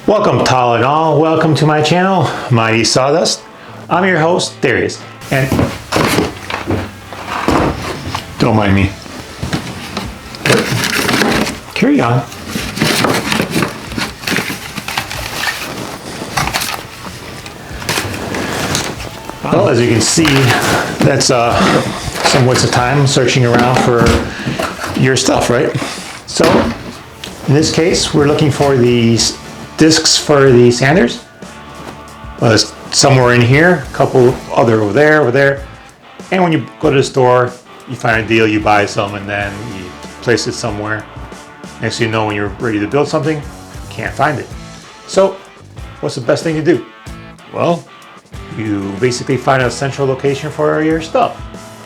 Welcome, tall and all. Welcome to my channel, Mighty Sawdust. I'm your host, Darius, and don't mind me. Carry on. Well, as you can see, that's some waste of time searching around for your stuff, right? So, in this case, we're looking for these discs for the sanders. Well, there's somewhere in here, a couple other over there. And when you go to the store, you find a deal, you buy some, and then you place it somewhere. Next thing you know, when you're ready to build something, you can't find it. So, what's the best thing to do? Well, you basically find a central location for your stuff.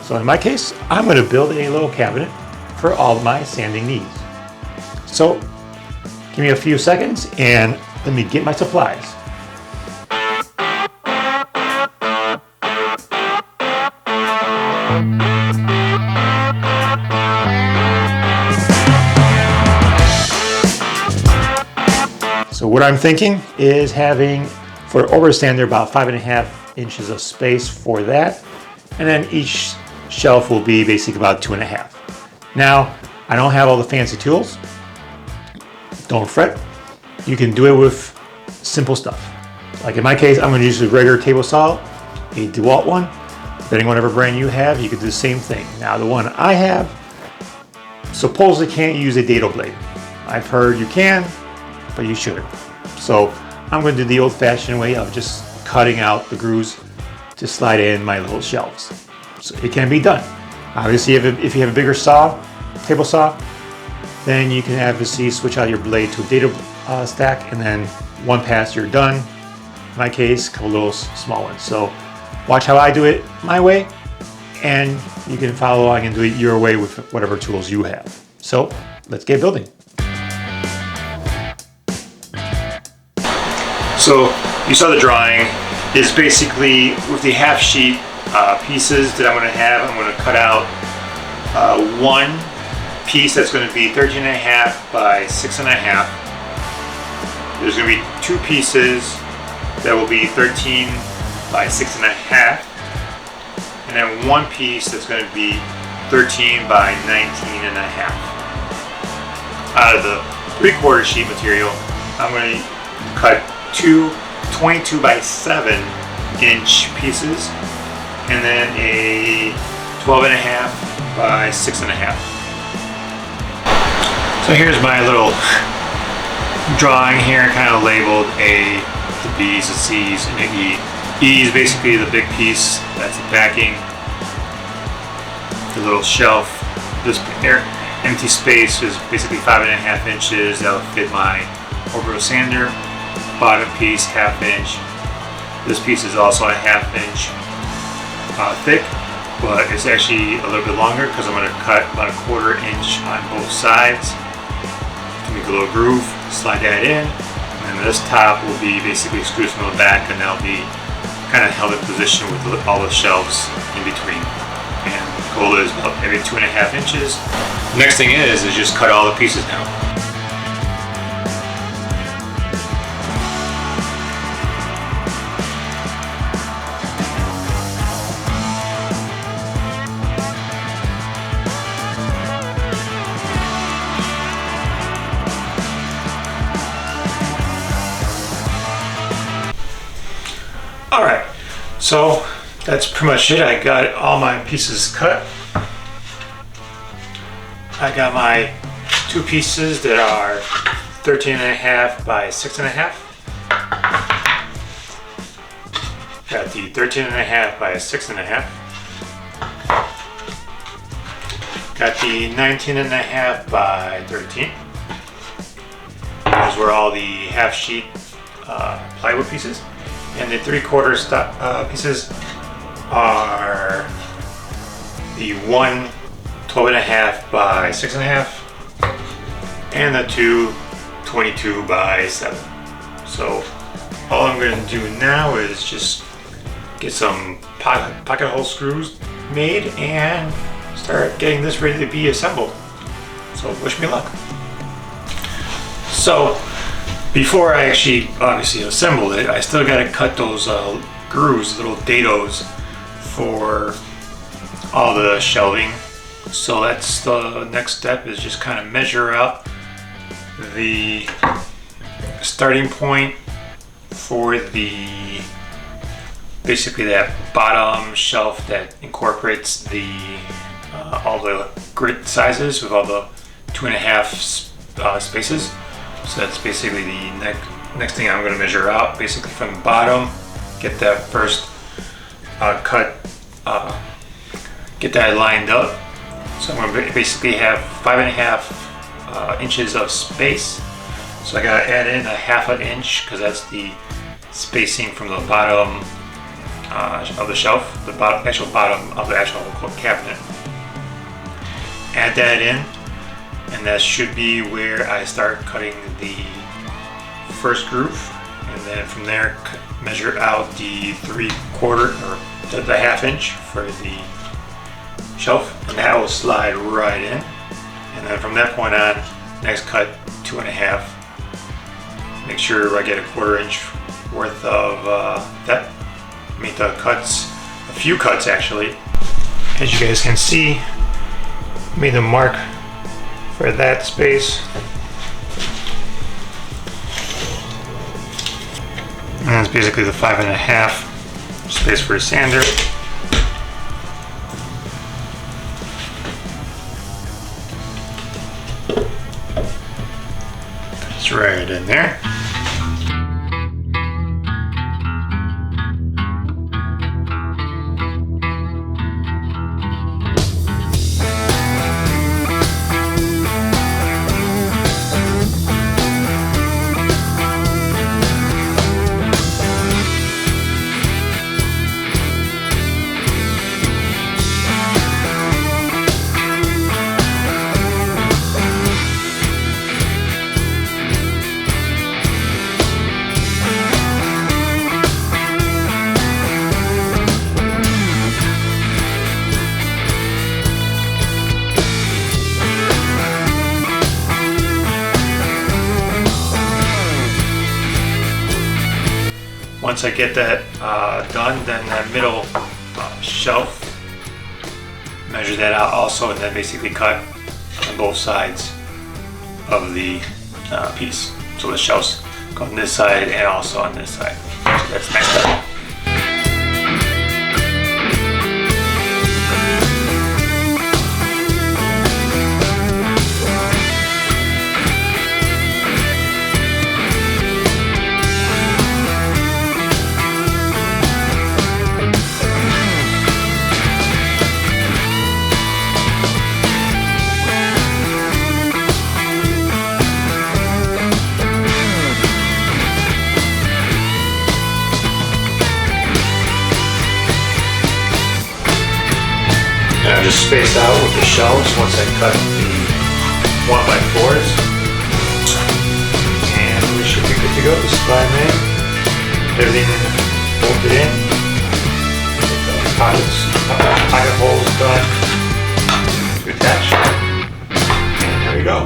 So in my case, I'm going to build a little cabinet for all of my sanding needs. So, give me a few seconds and let me get my supplies. So what I'm thinking is having, for Orbital Sander, about 5.5 inches of space for that. And then each shelf will be basically about 2.5. Now, I don't have all the fancy tools. Don't fret. You can do it with simple stuff. Like in my case, I'm going to use a regular table saw, a DeWalt one. Depending on whatever brand you have, you can do the same thing. Now, the one I have supposedly can't use a dado blade. I've heard you can, but you shouldn't. So I'm going to do the old-fashioned way of just cutting out the grooves to slide in my little shelves. So it can be done. Obviously, if you have a bigger saw, table saw, then you can obviously switch out your blade to a dado stack, and then one pass, you're done. In my case, a couple little small ones. So watch how I do it my way, and you can follow along and do it your way with whatever tools you have. So let's get building. So you saw the drawing. Is basically with the half sheet pieces that I'm going to have. I'm going to cut out one piece that's going to be 13.5 by 6.5. There's going to be two pieces that will be 13 by 6.5, and then one piece that's going to be 13 by 19.5. Out of the 3/4 sheet material, I'm going to cut two 22 by 7 inch pieces, and then a 12.5 by 6.5. So here's my little drawing here, kind of labeled A, the B's, the C's, and the E. E is basically the big piece, that's the backing. The little shelf, this empty space is basically 5.5 inches. That'll fit my Orbital Sander. Bottom piece, 1/2 inch. This piece is also a 1/2 inch thick, but it's actually a little bit longer because I'm going to cut about 1/4 inch on both sides to make a little groove, slide that in, and then this top will be basically screws from the back, and that'll be kind of held in position with all the shelves in between. And the goal is about every 2.5 inches. The next thing is just cut all the pieces now. Alright, so that's pretty much it. I got all my pieces cut. I got my two pieces that are 13.5 by 6.5. Got the 13.5 by 6.5. Got the 19.5 by 13. Those were all the half sheet plywood pieces. And the 3/4 pieces are the one 12.5 by 6.5 and the two 22 by 7. So all I'm going to do now is just get some pocket hole screws made and start getting this ready to be assembled. So wish me luck. So Before I actually obviously assembled it, I still got to cut those grooves, little dados, for all the shelving. So that's the next step, is just kind of measure out the starting point for the basically that bottom shelf that incorporates the all the grid sizes with all the 2.5 spaces. So that's basically the next thing I'm going to measure out, basically from the bottom, get that first cut, get that lined up. So I'm going to basically have 5.5 inches of space. So I got to add in a 1/2 inch because that's the spacing from the bottom of the shelf, the actual bottom of the actual cabinet. Add that in, and that should be where I start cutting the first groove, and then from there measure out the 3/4 or the 1/2 inch for the shelf, and that will slide right in. And then from that point on, next cut 2.5. Make sure I get a 1/4 inch worth of depth. The cuts, a few cuts actually. As you guys can see, made a mark for that space. And that's basically the 5.5 space for a sander. It's right in there. Once I get that done, then that middle shelf, measure that out also, and then basically cut on both sides of the piece. So the shelves go on this side and also on this side. So that's next step. And I just space out with the shelves once I cut the 1x4s, and we should be good to go. The spline in, everything bolted in, the pocket holes done to attach, and there we go.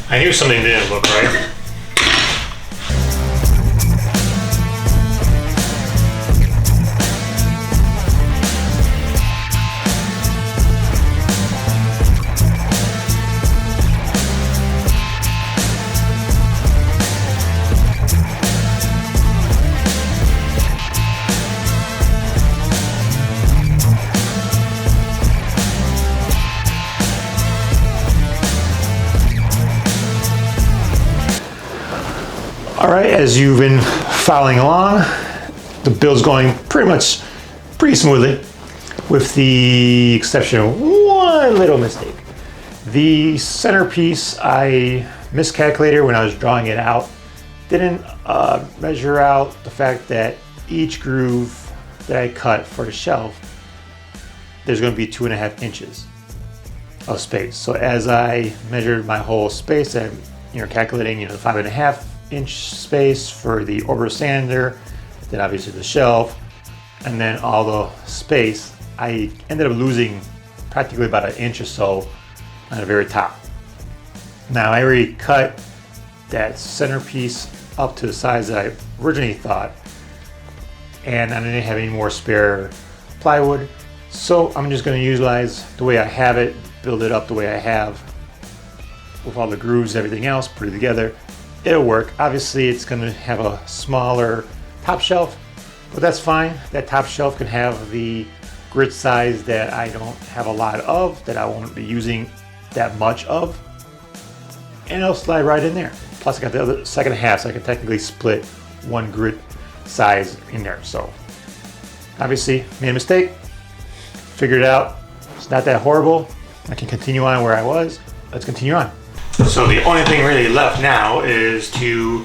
I knew something didn't look right. All right, as you've been following along, the build's going pretty smoothly, with the exception of one little mistake. The centerpiece I miscalculated when I was drawing it out. Didn't measure out the fact that each groove that I cut for the shelf, there's going to be 2.5 inches of space. So as I measured my whole space, I'm calculating the 5.5 inch space for the Orbital Sander, then obviously the shelf, and then all the space. I ended up losing practically about 1 inch or so on the very top. Now I already cut that centerpiece up to the size that I originally thought, and I didn't have any more spare plywood, so I'm just going to utilize the way I have it, build it up the way I have with all the grooves, everything else, put it together. It'll work. Obviously it's going to have a smaller top shelf, but that's fine. That top shelf can have the grit size that I don't have a lot of, that I won't be using that much of, and it'll slide right in there. Plus I got the other second half, so I can technically split one grit size in there. So obviously made a mistake, figured it out. It's not that horrible. I can continue on where I was. Let's continue on. So the only thing really left now is to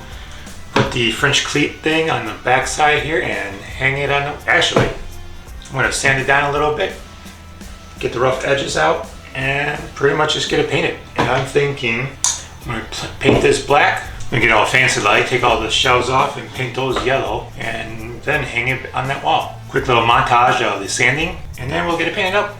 put the French cleat thing on the back side here and hang it on. Actually, I'm going to sand it down a little bit, get the rough edges out, and pretty much just get it painted. And I'm thinking I'm going to paint this black. I'm going to get all fancy like, take all the shells off and paint those yellow, and then hang it on that wall. Quick little montage of the sanding, and then we'll get it painted up.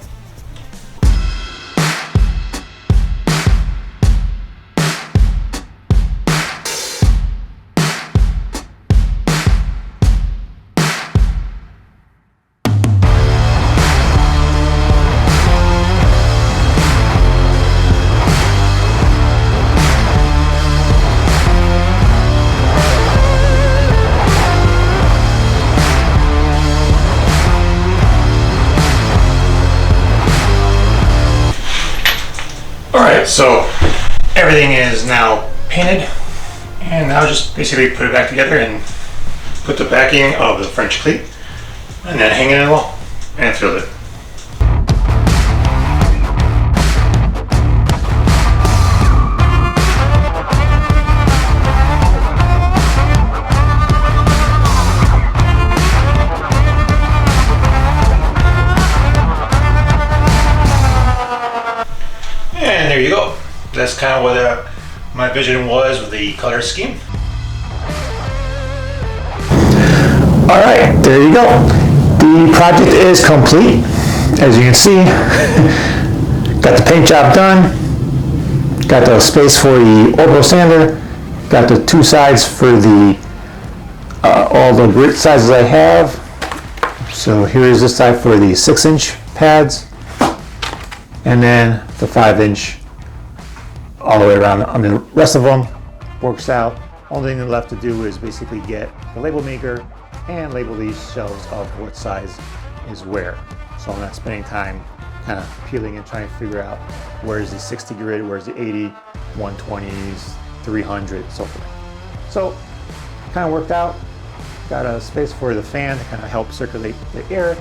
Alright, so everything is now painted, and now just basically put it back together and put the backing of the French cleat, and then hang it on the wall and fill it. And there you go. That's kind of what my vision was with the color scheme. Alright, there you go. The project is complete. As you can see, got the paint job done, got the space for the Orbital Sander, got the two sides for the all the grit sizes I have. So here is this side for the 6-inch pads, and then the 5-inch all the way around. I mean, the rest of them works out. Only thing left to do is basically get the label maker and label these shelves of what size is where. So I'm not spending time kind of peeling and trying to figure out where's the 60 grit, where's the 80, 120s, 300, so forth. So kind of worked out. Got a space for the fan to kind of help circulate the air.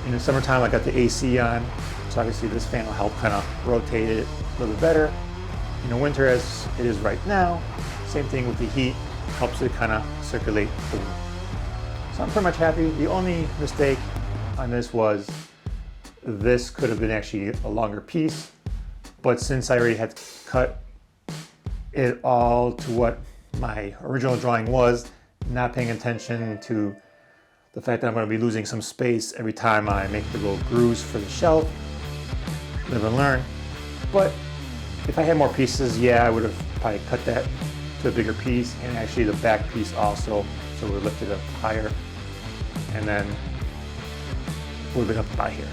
In the summertime, I got the AC on, so obviously this fan will help kind of rotate it a little bit better. In the winter, as it is right now, same thing with the heat, helps it kind of circulate the room. So I'm pretty much happy. The only mistake on this was this could have been actually a longer piece, but since I already had cut it all to what my original drawing was, not paying attention to the fact that I'm going to be losing some space every time I make the little grooves for the shelf, live and learn. But if I had more pieces, yeah, I would have probably cut that to a bigger piece, and actually the back piece also, so we lift it up higher, and then would have been up about here.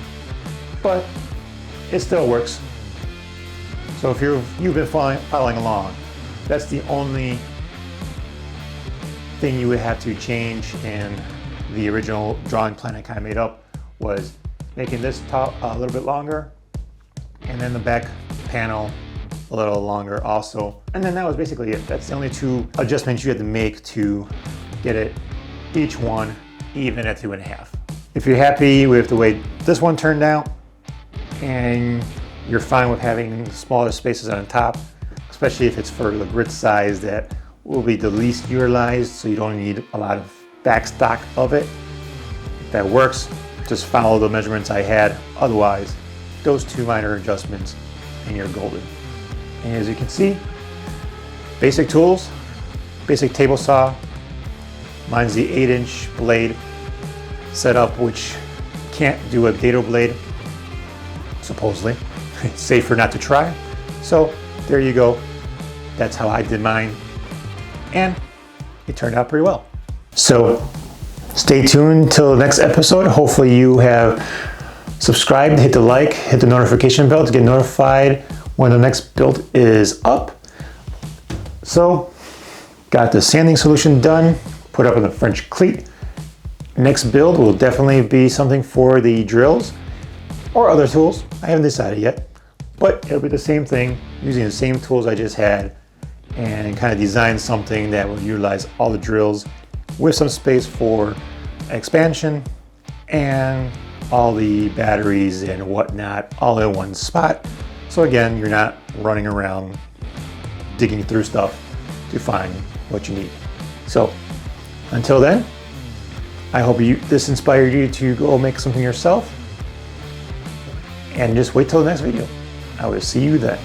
But it still works. So if you've been following along, that's the only thing you would have to change in the original drawing plan I kind of made up, was making this top a little bit longer, and then the back panel a little longer also. And then that was basically it. That's the only two adjustments you had to make to get it each one even at 2.5. If you're happy with the way this one turned out and you're fine with having smaller spaces on top, especially if it's for the grit size that will be the least utilized, so you don't need a lot of backstock of it. If that works, just follow the measurements I had. Otherwise, those two minor adjustments and you're golden. And as you can see, basic tools, basic table saw. Mine's the 8-inch blade setup, which can't do a dado blade, supposedly. It's safer not to try. So there you go. That's how I did mine. And it turned out pretty well. So stay tuned till the next episode. Hopefully you have subscribed, hit the like, hit the notification bell to get notified when the next build is up. So got the sanding solution done, put up in the French cleat. Next build will definitely be something for the drills or other tools. I haven't decided yet, but it'll be the same thing, using the same tools I just had, and kind of design something that will utilize all the drills with some space for expansion and all the batteries and whatnot all in one spot. So again, you're not running around digging through stuff to find what you need. So until then, I hope this inspired you to go make something yourself, and just wait till the next video. I will see you then.